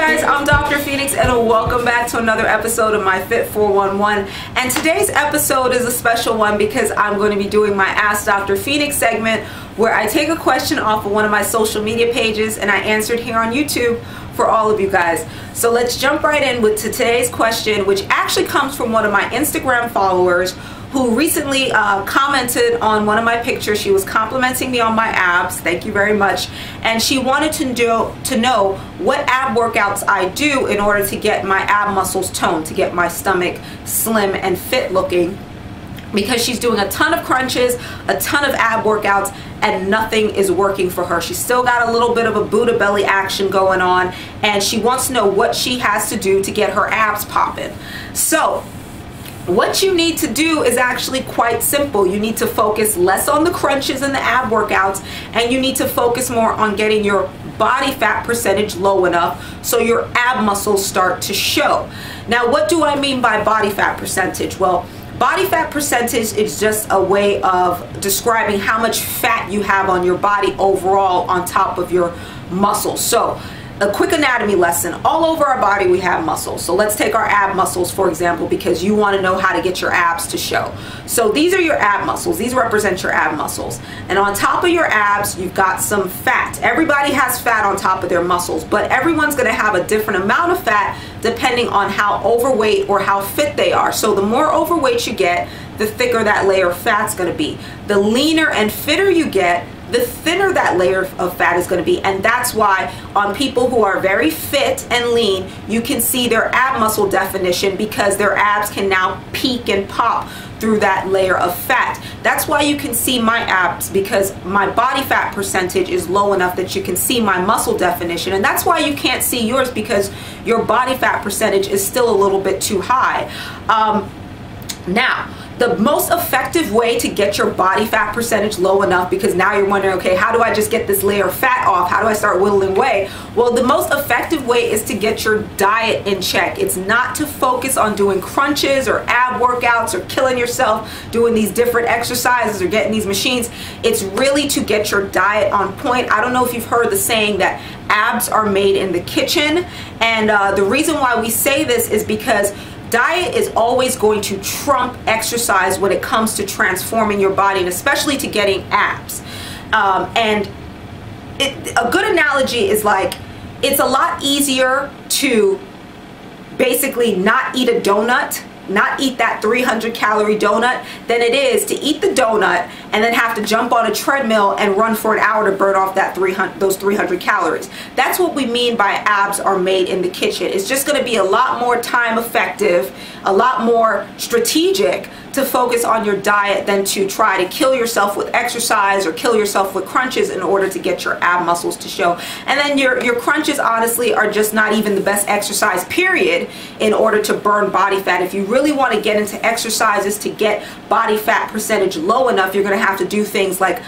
guys, I'm Dr. Phoenix and welcome back to another episode of my Fit 411. And today's episode is a special one because I'm going to be doing my Ask Dr. Phoenix segment where I take a question off of one of my social media pages and I answer it here on YouTube for all of you guys. So let's jump right in with today's question, which actually comes from one of my Instagram followers who recently commented on one of my pictures. She was complimenting me on my abs, thank you very much, and she wanted to know what ab workouts I do in order to get my ab muscles toned, to get my stomach slim and fit looking, because she's doing a ton of crunches, a ton of ab workouts, and nothing is working for her. She's still got a little bit of a Buddha belly action going on, and she wants to know what she has to do to get her abs popping. So what you need to do is actually quite simple. You need to focus less on the crunches and the ab workouts, and you need to focus more on getting your body fat percentage low enough so your ab muscles start to show. Now, what do I mean by body fat percentage? Well, body fat percentage is just a way of describing how much fat you have on your body overall on top of your muscles. So a quick anatomy lesson. All over our body we have muscles. So let's take our ab muscles for example, because you want to know how to get your abs to show. So these are your ab muscles. These represent your ab muscles. And on top of your abs you've got some fat. Everybody has fat on top of their muscles, but everyone's going to have a different amount of fat depending on how overweight or how fit they are. So the more overweight you get, the thicker that layer of fat's going to be. The leaner and fitter you get, the thinner that layer of fat is going to be. And that's why on people who are very fit and lean, you can see their ab muscle definition, because their abs can now peak and pop through that layer of fat. That's why you can see my abs, because my body fat percentage is low enough that you can see my muscle definition. And that's why you can't see yours, because your body fat percentage is still a little bit too high. Now, the most effective way to get your body fat percentage low enough, because now you're wondering, okay, how do I just get this layer of fat off? How do I start whittling away? Well, the most effective way is to get your diet in check. It's not to focus on doing crunches or ab workouts or killing yourself doing these different exercises or getting these machines. It's really to get your diet on point. I don't know if you've heard the saying that abs are made in the kitchen. And the reason why we say this is because diet is always going to trump exercise when it comes to transforming your body, and especially to getting abs. And a good analogy is like, it's a lot easier to basically not eat a donut, not eat that 300-calorie donut, than it is to eat the donut and then have to jump on a treadmill and run for an hour to burn off those 300 calories. That's what we mean by abs are made in the kitchen. It's just going to be a lot more time effective, a lot more strategic to focus on your diet than to try to kill yourself with exercise or kill yourself with crunches in order to get your ab muscles to show. And then your crunches honestly are just not even the best exercise period in order to burn body fat. If you really want to get into exercises to get body fat percentage low enough, you're going to have to do things like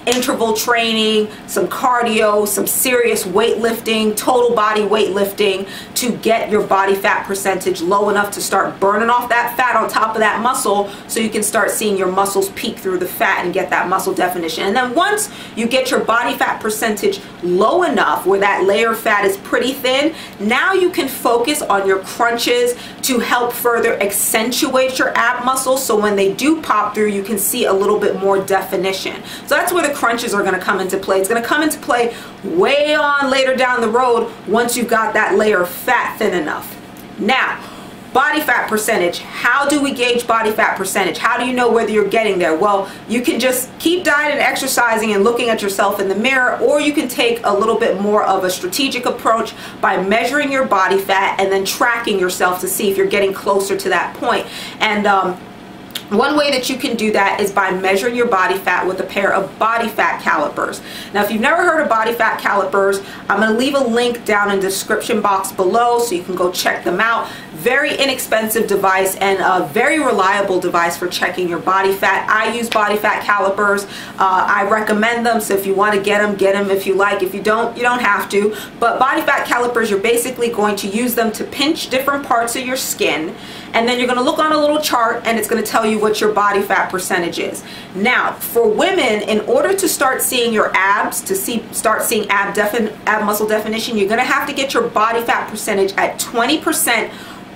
interval training, some cardio, some serious weightlifting, total body weightlifting, to get your body fat percentage low enough to start burning off that fat on top of that muscle, so you can start seeing your muscles peak through the fat and get that muscle definition. And then once you get your body fat percentage low enough where that layer of fat is pretty thin, now you can focus on your crunches to help further accentuate your ab muscles, so when they do pop through you can see a little bit more definition. So that's where the crunches are going to come into play. It's going to come into play way on later down the road once you've got that layer of fat thin enough. Now, body fat percentage. How do we gauge body fat percentage? How do you know whether you're getting there? Well, you can just keep dieting, exercising, and looking at yourself in the mirror, or you can take a little bit more of a strategic approach by measuring your body fat and then tracking yourself to see if you're getting closer to that point. And one way that you can do that is by measuring your body fat with a pair of body fat calipers. Now, if you've never heard of body fat calipers, I'm going to leave a link down in the description box below so you can go check them out. very inexpensive device and a very reliable device for checking your body fat. I use body fat calipers. I recommend them, so if you want to get them if you like. If you don't, you don't have to. But body fat calipers, you're basically going to use them to pinch different parts of your skin, and then you're going to look on a little chart and it's going to tell you what your body fat percentage is. Now, for women, in order to start seeing your abs, to start seeing ab muscle definition, you're going to have to get your body fat percentage at 20%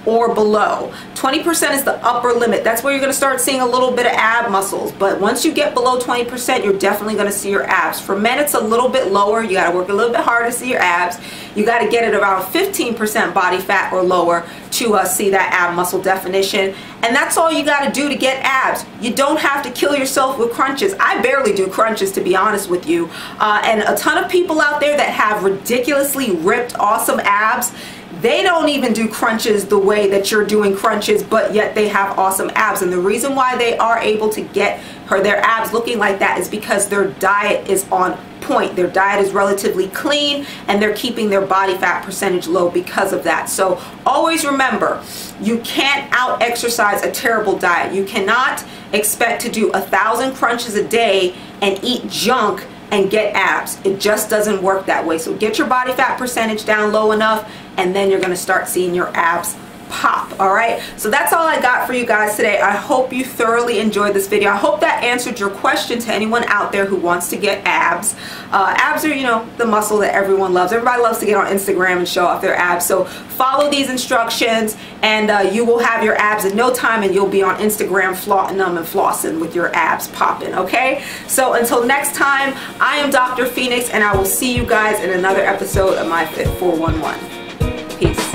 or below. 20% is the upper limit. That's where you're going to start seeing a little bit of ab muscles. But once you get below 20%, you're definitely going to see your abs. For men, it's a little bit lower. You got to work a little bit harder to see your abs. You got to get it around 15% body fat or lower to see that ab muscle definition. And that's all you got to do to get abs. You don't have to kill yourself with crunches. I barely do crunches, to be honest with you. And a ton of people out there that have ridiculously ripped, awesome abs, they don't even do crunches the way that you're doing crunches, but yet they have awesome abs. And the reason why they are able to get their abs looking like that is because their diet is on point. Their diet is relatively clean and they're keeping their body fat percentage low because of that. So always remember, you can't out exercise a terrible diet. You cannot expect to do 1,000 crunches a day and eat junk and get abs. It just doesn't work that way. So get your body fat percentage down low enough, and then you're going to start seeing your abs pop. All right, so that's all I got for you guys today. I hope you thoroughly enjoyed this video. I hope that answered your question to anyone out there who wants to get abs. Abs are, you know, the muscle that everyone loves. Everybody loves to get on Instagram and show off their abs. So follow these instructions and you will have your abs in no time, and you'll be on Instagram flaunting them and flossing with your abs popping. Okay, so until next time, I am Dr. Phoenix, and I will see you guys in another episode of my Fit 411. Peace.